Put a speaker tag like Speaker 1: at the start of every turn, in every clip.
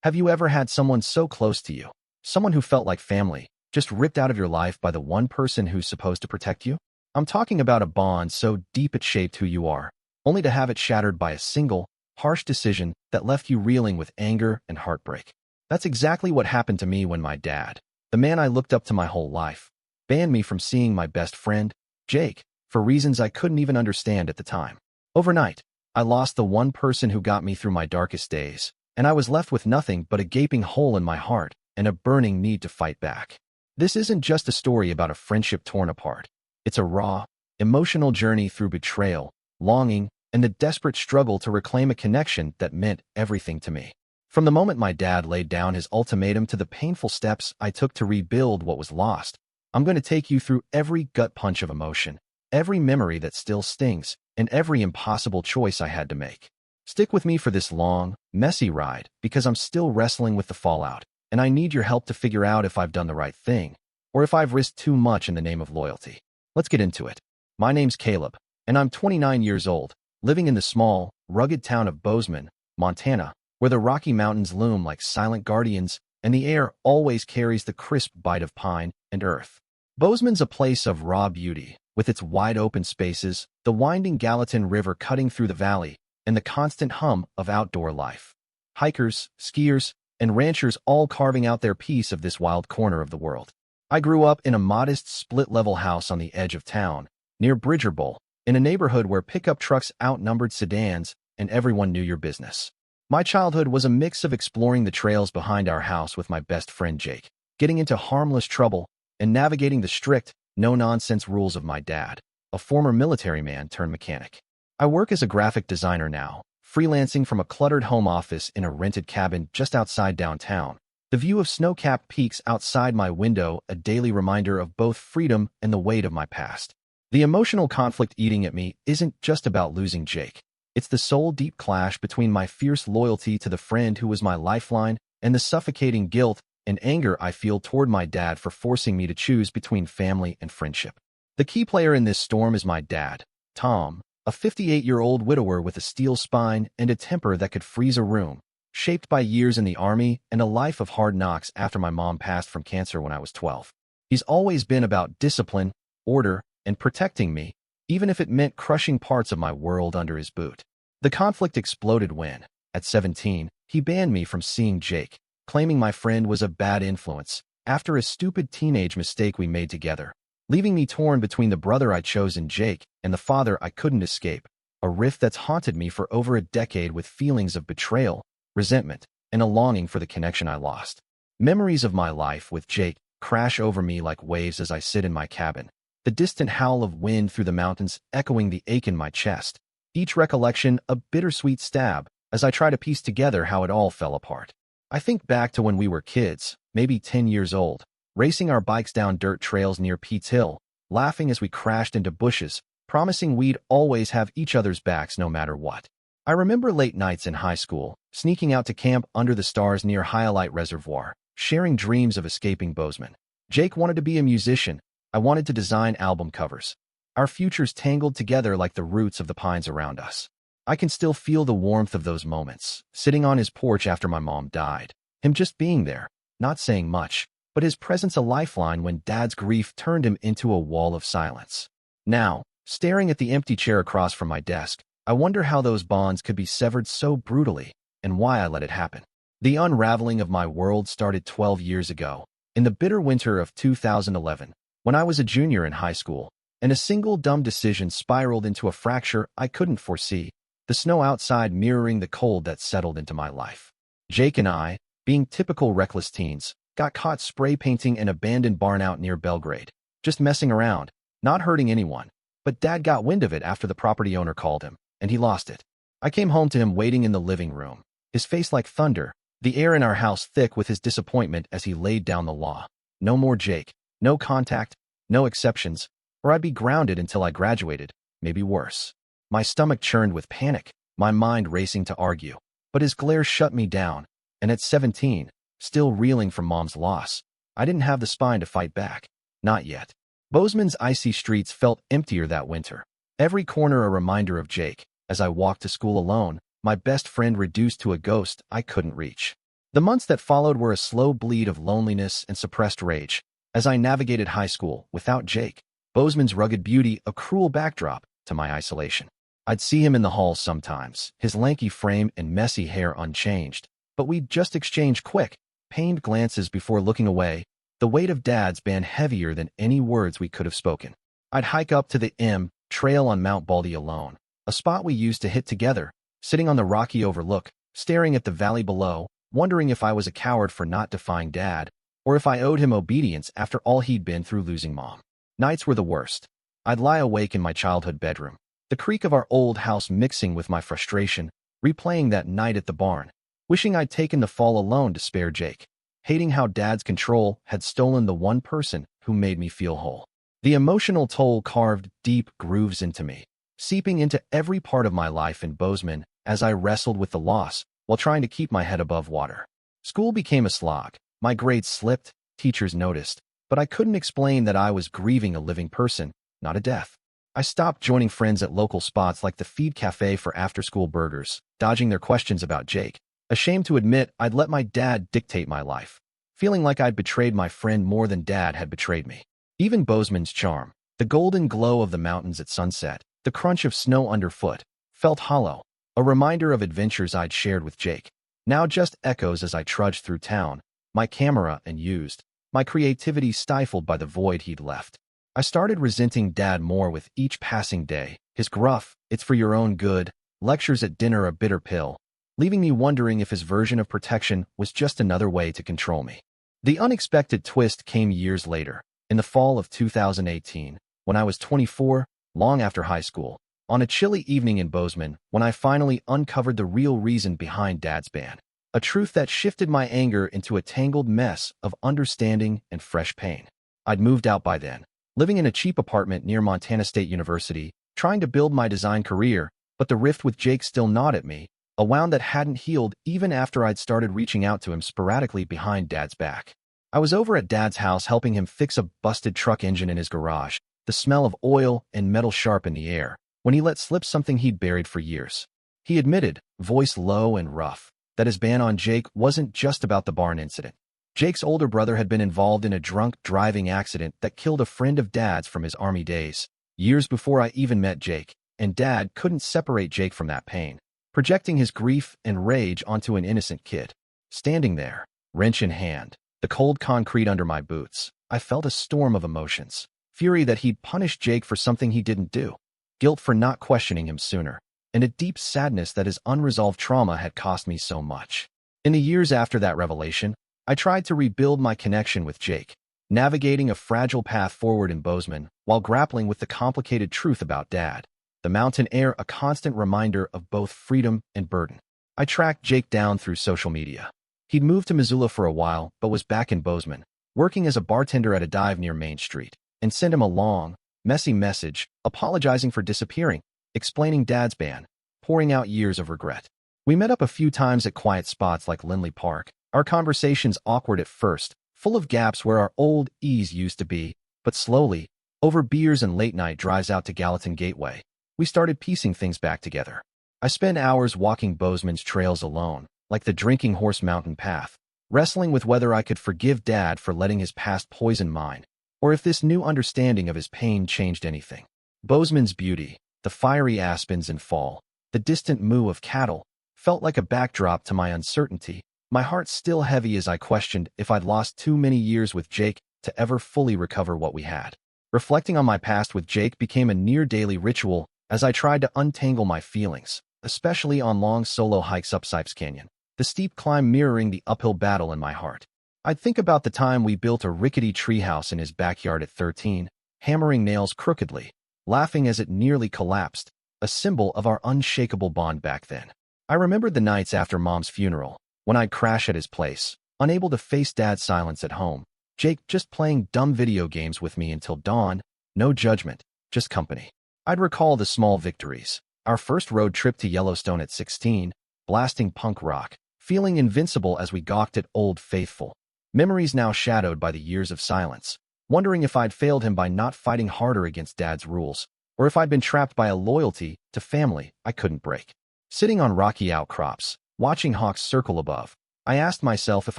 Speaker 1: Have you ever had someone so close to you, someone who felt like family, just ripped out of your life by the one person who's supposed to protect you? I'm talking about a bond so deep it shaped who you are, only to have it shattered by a single, harsh decision that left you reeling with anger and heartbreak. That's exactly what happened to me when my dad, the man I looked up to my whole life, banned me from seeing my best friend, Jake, for reasons I couldn't even understand at the time. Overnight, I lost the one person who got me through my darkest days, and I was left with nothing but a gaping hole in my heart and a burning need to fight back. This isn't just a story about a friendship torn apart. It's a raw, emotional journey through betrayal, longing, and the desperate struggle to reclaim a connection that meant everything to me. From the moment my dad laid down his ultimatum to the painful steps I took to rebuild what was lost, I'm going to take you through every gut punch of emotion, every memory that still stings, and every impossible choice I had to make. Stick with me for this long, messy ride because I'm still wrestling with the fallout, and I need your help to figure out if I've done the right thing, or if I've risked too much in the name of loyalty. Let's get into it. My name's Caleb, and I'm 29 years old, living in the small, rugged town of Bozeman, Montana, where the Rocky Mountains loom like silent guardians and the air always carries the crisp bite of pine and earth. Bozeman's a place of raw beauty, with its wide-open spaces, the winding Gallatin River cutting through the valley, and the constant hum of outdoor life. Hikers, skiers, and ranchers all carving out their piece of this wild corner of the world. I grew up in a modest split-level house on the edge of town, near Bridger Bowl, in a neighborhood where pickup trucks outnumbered sedans and everyone knew your business. My childhood was a mix of exploring the trails behind our house with my best friend Jake, getting into harmless trouble, and navigating the strict, no-nonsense rules of my dad, a former military man turned mechanic. I work as a graphic designer now, freelancing from a cluttered home office in a rented cabin just outside downtown. The view of snow-capped peaks outside my window, a daily reminder of both freedom and the weight of my past. The emotional conflict eating at me isn't just about losing Jake. It's the soul-deep clash between my fierce loyalty to the friend who was my lifeline and the suffocating guilt and anger I feel toward my dad for forcing me to choose between family and friendship. The key player in this storm is my dad, Tom, a 58-year-old widower with a steel spine and a temper that could freeze a room, shaped by years in the Army and a life of hard knocks after my mom passed from cancer when I was 12. He's always been about discipline, order, and protecting me, even if it meant crushing parts of my world under his boot. The conflict exploded when, at 17, he banned me from seeing Jake, claiming my friend was a bad influence after a stupid teenage mistake we made together, leaving me torn between the brother I chose in Jake and the father I couldn't escape, a rift that's haunted me for over a decade with feelings of betrayal, resentment, and a longing for the connection I lost. Memories of my life with Jake crash over me like waves as I sit in my cabin, the distant howl of wind through the mountains echoing the ache in my chest, each recollection a bittersweet stab as I try to piece together how it all fell apart. I think back to when we were kids, maybe 10 years old, racing our bikes down dirt trails near Pete's Hill, laughing as we crashed into bushes, promising we'd always have each other's backs no matter what. I remember late nights in high school, sneaking out to camp under the stars near Hyalite Reservoir, sharing dreams of escaping Bozeman. Jake wanted to be a musician. I wanted to design album covers. Our futures tangled together like the roots of the pines around us. I can still feel the warmth of those moments, sitting on his porch after my mom died. Him just being there, not saying much, but his presence a lifeline when Dad's grief turned him into a wall of silence. Now, staring at the empty chair across from my desk, I wonder how those bonds could be severed so brutally, and why I let it happen. The unraveling of my world started 12 years ago, in the bitter winter of 2011, when I was a junior in high school, and a single dumb decision spiraled into a fracture I couldn't foresee, the snow outside mirroring the cold that settled into my life. Jake and I, being typical reckless teens, got caught spray painting an abandoned barn out near Belgrade, just messing around, not hurting anyone, but Dad got wind of it after the property owner called him, and he lost it. I came home to him waiting in the living room, his face like thunder, the air in our house thick with his disappointment as he laid down the law. No more Jake, no contact, no exceptions, or I'd be grounded until I graduated, maybe worse. My stomach churned with panic, my mind racing to argue, but his glare shut me down, and at 17, still reeling from Mom's loss, I didn't have the spine to fight back. Not yet. Bozeman's icy streets felt emptier that winter, every corner a reminder of Jake. As I walked to school alone, my best friend reduced to a ghost I couldn't reach. The months that followed were a slow bleed of loneliness and suppressed rage. As I navigated high school without Jake, Bozeman's rugged beauty a cruel backdrop to my isolation. I'd see him in the halls sometimes, his lanky frame and messy hair unchanged, but we'd just exchange quick, pained glances before looking away, the weight of Dad's band heavier than any words we could have spoken. I'd hike up to the trail on Mount Baldy alone, a spot we used to hit together, sitting on the rocky overlook, staring at the valley below, wondering if I was a coward for not defying Dad, or if I owed him obedience after all he'd been through losing Mom. Nights were the worst. I'd lie awake in my childhood bedroom, the creak of our old house mixing with my frustration, replaying that night at the barn, wishing I'd taken the fall alone to spare Jake, hating how Dad's control had stolen the one person who made me feel whole. The emotional toll carved deep grooves into me, seeping into every part of my life in Bozeman as I wrestled with the loss while trying to keep my head above water. School became a slog. My grades slipped, teachers noticed, but I couldn't explain that I was grieving a living person, not a death. I stopped joining friends at local spots like the Feed Cafe for after-school burgers, dodging their questions about Jake, ashamed to admit I'd let my dad dictate my life, feeling like I'd betrayed my friend more than Dad had betrayed me. Even Bozeman's charm, the golden glow of the mountains at sunset, the crunch of snow underfoot, felt hollow, a reminder of adventures I'd shared with Jake, now just echoes as I trudged through town, my camera unused, my creativity stifled by the void he'd left. I started resenting Dad more with each passing day, his gruff, "it's for your own good," lectures at dinner a bitter pill, leaving me wondering if his version of protection was just another way to control me. The unexpected twist came years later, in the fall of 2018, when I was 24, long after high school, on a chilly evening in Bozeman, when I finally uncovered the real reason behind Dad's ban. A truth that shifted my anger into a tangled mess of understanding and fresh pain. I'd moved out by then, living in a cheap apartment near Montana State University, trying to build my design career, but the rift with Jake still gnawed at me, a wound that hadn't healed even after I'd started reaching out to him sporadically behind Dad's back. I was over at Dad's house helping him fix a busted truck engine in his garage, the smell of oil and metal sharp in the air, when he let slip something he'd buried for years. He admitted, voice low and rough, that his ban on Jake wasn't just about the barn incident. Jake's older brother had been involved in a drunk driving accident that killed a friend of Dad's from his Army days, years before I even met Jake, and Dad couldn't separate Jake from that pain, projecting his grief and rage onto an innocent kid. Standing there, wrench in hand, the cold concrete under my boots, I felt a storm of emotions. Fury that he'd punished Jake for something he didn't do, guilt for not questioning him sooner, and a deep sadness that his unresolved trauma had cost me so much. In the years after that revelation, I tried to rebuild my connection with Jake, navigating a fragile path forward in Bozeman while grappling with the complicated truth about Dad, the mountain air a constant reminder of both freedom and burden. I tracked Jake down through social media. He'd moved to Missoula for a while, but was back in Bozeman, working as a bartender at a dive near Main Street, and sent him a long, messy message, apologizing for disappearing, explaining Dad's ban, pouring out years of regret. We met up a few times at quiet spots like Lindley Park, our conversations awkward at first, full of gaps where our old ease used to be, but slowly, over beers and late-night drives out to Gallatin Gateway, we started piecing things back together. I spent hours walking Bozeman's trails alone, like the Drinking Horse Mountain Path, wrestling with whether I could forgive Dad for letting his past poison mine, or if this new understanding of his pain changed anything. Bozeman's beauty, the fiery aspens in fall, the distant moo of cattle, felt like a backdrop to my uncertainty, my heart still heavy as I questioned if I'd lost too many years with Jake to ever fully recover what we had. Reflecting on my past with Jake became a near-daily ritual as I tried to untangle my feelings, especially on long solo hikes up Sipes Canyon, the steep climb mirroring the uphill battle in my heart. I'd think about the time we built a rickety treehouse in his backyard at 13, hammering nails crookedly, laughing as it nearly collapsed, a symbol of our unshakable bond back then. I remembered the nights after Mom's funeral, when I'd crash at his place, unable to face Dad's silence at home, Jake just playing dumb video games with me until dawn, no judgment, just company. I'd recall the small victories, our first road trip to Yellowstone at 16, blasting punk rock, feeling invincible as we gawked at Old Faithful, memories now shadowed by the years of silence, wondering if I'd failed him by not fighting harder against Dad's rules, or if I'd been trapped by a loyalty to family I couldn't break. Sitting on rocky outcrops, watching hawks circle above, I asked myself if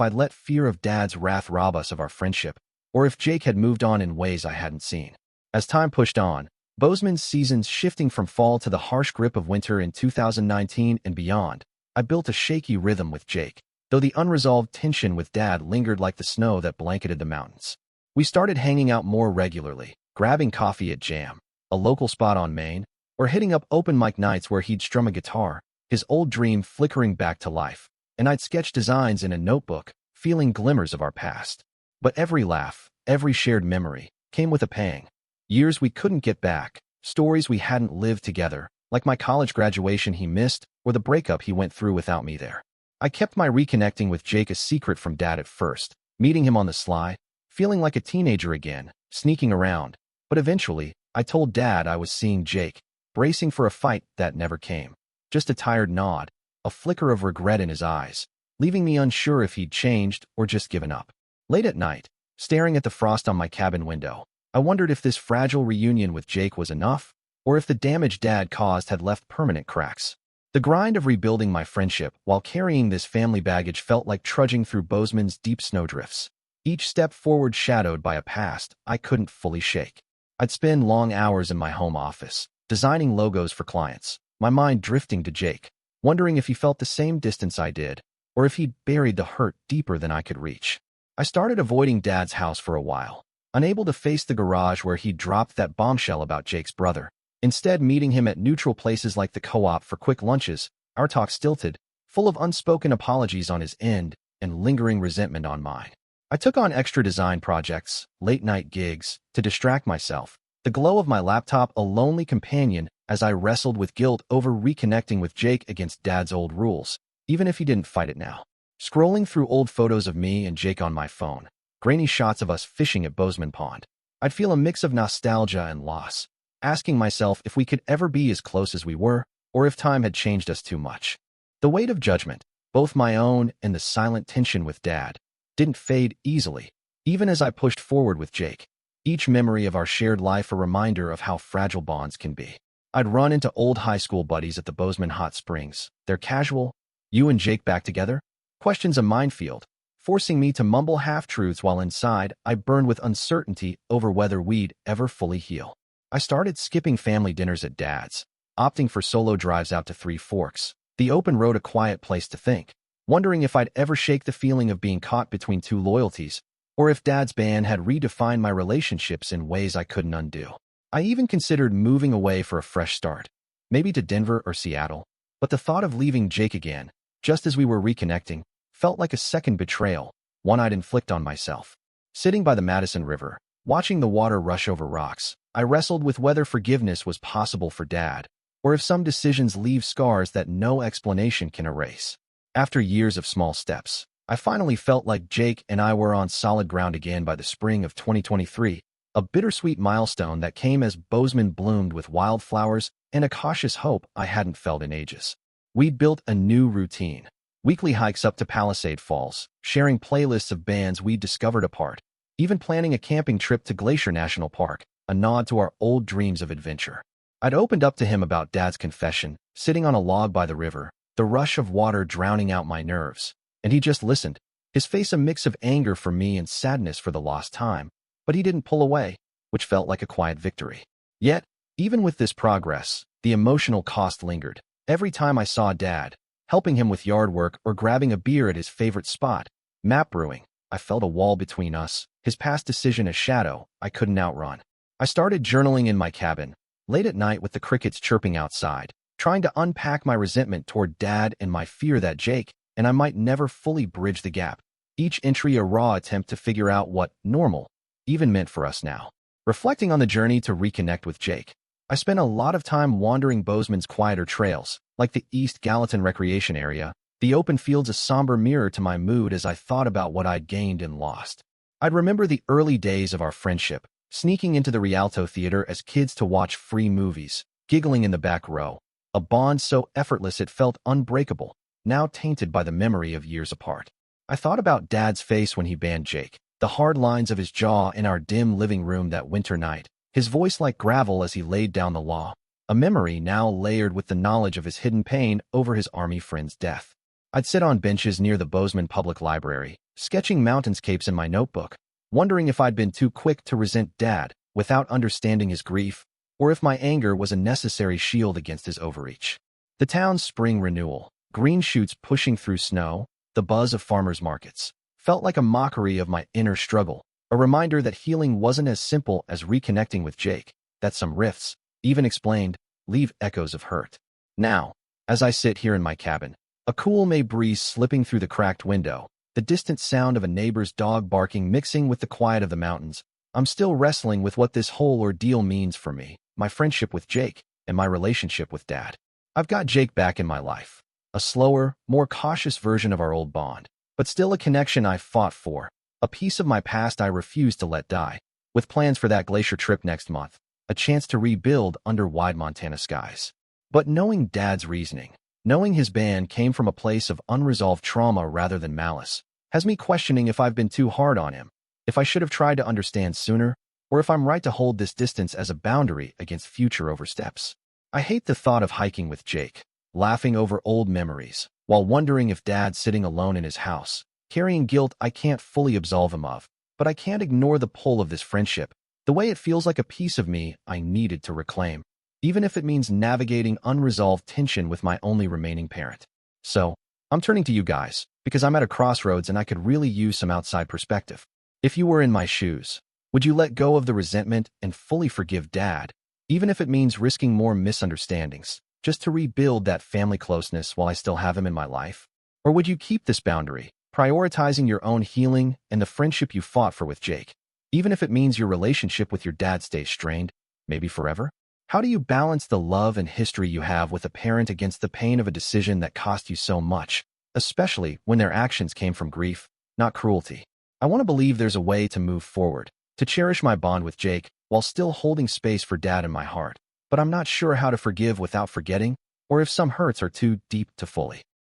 Speaker 1: I'd let fear of Dad's wrath rob us of our friendship, or if Jake had moved on in ways I hadn't seen. As time pushed on, Bozeman's seasons shifting from fall to the harsh grip of winter in 2019 and beyond, I built a shaky rhythm with Jake, though the unresolved tension with Dad lingered like the snow that blanketed the mountains. We started hanging out more regularly, grabbing coffee at Jam, a local spot on Main, or hitting up open mic nights where he'd strum a guitar, his old dream flickering back to life, and I'd sketch designs in a notebook, feeling glimmers of our past. But every laugh, every shared memory, came with a pang. Years we couldn't get back, stories we hadn't lived together, like my college graduation he missed, or the breakup he went through without me there. I kept my reconnecting with Jake a secret from Dad at first, meeting him on the sly, feeling like a teenager again, sneaking around. But eventually, I told Dad I was seeing Jake, bracing for a fight that never came. Just a tired nod, a flicker of regret in his eyes, leaving me unsure if he'd changed or just given up. Late at night, staring at the frost on my cabin window, I wondered if this fragile reunion with Jake was enough, or if the damage Dad caused had left permanent cracks. The grind of rebuilding my friendship while carrying this family baggage felt like trudging through Bozeman's deep snowdrifts, each step forward shadowed by a past I couldn't fully shake. I'd spend long hours in my home office, designing logos for clients, my mind drifting to Jake, wondering if he felt the same distance I did, or if he'd buried the hurt deeper than I could reach. I started avoiding Dad's house for a while, unable to face the garage where he'd dropped that bombshell about Jake's brother. Instead, meeting him at neutral places like the co-op for quick lunches, our talk stilted, full of unspoken apologies on his end and lingering resentment on mine. I took on extra design projects, late-night gigs, to distract myself, the glow of my laptop a lonely companion as I wrestled with guilt over reconnecting with Jake against Dad's old rules, even if he didn't fight it now. Scrolling through old photos of me and Jake on my phone, grainy shots of us fishing at Bozeman Pond, I'd feel a mix of nostalgia and loss, asking myself if we could ever be as close as we were, or if time had changed us too much. The weight of judgment, both my own and the silent tension with Dad, didn't fade easily, even as I pushed forward with Jake, each memory of our shared life a reminder of how fragile bonds can be. I'd run into old high school buddies at the Bozeman Hot Springs, their casual, "You and Jake back together?" questions a minefield, forcing me to mumble half-truths while inside I burned with uncertainty over whether we'd ever fully heal. I started skipping family dinners at Dad's, opting for solo drives out to Three Forks, the open road a quiet place to think, wondering if I'd ever shake the feeling of being caught between two loyalties, or if Dad's ban had redefined my relationships in ways I couldn't undo. I even considered moving away for a fresh start, maybe to Denver or Seattle, but the thought of leaving Jake again, just as we were reconnecting, felt like a second betrayal, one I'd inflict on myself. Sitting by the Madison River, watching the water rush over rocks, I wrestled with whether forgiveness was possible for Dad, or if some decisions leave scars that no explanation can erase. After years of small steps, I finally felt like Jake and I were on solid ground again by the spring of 2023, a bittersweet milestone that came as Bozeman bloomed with wildflowers and a cautious hope I hadn't felt in ages. We'd built a new routine, weekly hikes up to Palisade Falls, sharing playlists of bands we'd discovered apart, even planning a camping trip to Glacier National Park, a nod to our old dreams of adventure. I'd opened up to him about Dad's confession, sitting on a log by the river, the rush of water drowning out my nerves, and he just listened, his face a mix of anger for me and sadness for the lost time, but he didn't pull away, which felt like a quiet victory. Yet, even with this progress, the emotional cost lingered. Every time I saw Dad, helping him with yard work or grabbing a beer at his favorite spot, Map Brewing, I felt a wall between us, his past decision a shadow I couldn't outrun. I started journaling in my cabin, late at night with the crickets chirping outside, trying to unpack my resentment toward Dad and my fear that Jake and I might never fully bridge the gap, each entry a raw attempt to figure out what normal even meant for us now. Reflecting on the journey to reconnect with Jake, I spent a lot of time wandering Bozeman's quieter trails, like the East Gallatin Recreation Area, the open fields a somber mirror to my mood as I thought about what I'd gained and lost. I'd remember the early days of our friendship, sneaking into the Rialto Theater as kids to watch free movies, giggling in the back row, a bond so effortless it felt unbreakable, now tainted by the memory of years apart. I thought about Dad's face when he banned Jake, the hard lines of his jaw in our dim living room that winter night, his voice like gravel as he laid down the law, a memory now layered with the knowledge of his hidden pain over his army friend's death. I'd sit on benches near the Bozeman Public Library, sketching mountainscapes in my notebook, wondering if I'd been too quick to resent Dad without understanding his grief, or if my anger was a necessary shield against his overreach. The town's spring renewal, green shoots pushing through snow, the buzz of farmers' markets, felt like a mockery of my inner struggle, a reminder that healing wasn't as simple as reconnecting with Jake, that some rifts, even explained, leave echoes of hurt. Now, as I sit here in my cabin, a cool May breeze slipping through the cracked window, the distant sound of a neighbor's dog barking mixing with the quiet of the mountains, I'm still wrestling with what this whole ordeal means for me, my friendship with Jake, and my relationship with Dad. I've got Jake back in my life, a slower, more cautious version of our old bond, but still a connection I fought for, a piece of my past I refuse to let die, with plans for that glacier trip next month, a chance to rebuild under wide Montana skies. But knowing Dad's reasoning, knowing his band came from a place of unresolved trauma rather than malice, has me questioning if I've been too hard on him, if I should have tried to understand sooner, or if I'm right to hold this distance as a boundary against future oversteps. I hate the thought of hiking with Jake, laughing over old memories, while wondering if Dad's sitting alone in his house, carrying guilt I can't fully absolve him of, but I can't ignore the pull of this friendship, the way it feels like a piece of me I needed to reclaim, even if it means navigating unresolved tension with my only remaining parent. So, I'm turning to you guys, because I'm at a crossroads and I could really use some outside perspective. If you were in my shoes, would you let go of the resentment and fully forgive Dad, even if it means risking more misunderstandings, just to rebuild that family closeness while I still have him in my life? Or would you keep this boundary, prioritizing your own healing and the friendship you fought for with Jake, even if it means your relationship with your dad stays strained, maybe forever? How do you balance the love and history you have with a parent against the pain of a decision that cost you so much, especially when their actions came from grief, not cruelty? I want to believe there's a way to move forward, to cherish my bond with Jake while still holding space for Dad in my heart, but I'm not sure how to forgive without forgetting, or if some hurts are too deep to fully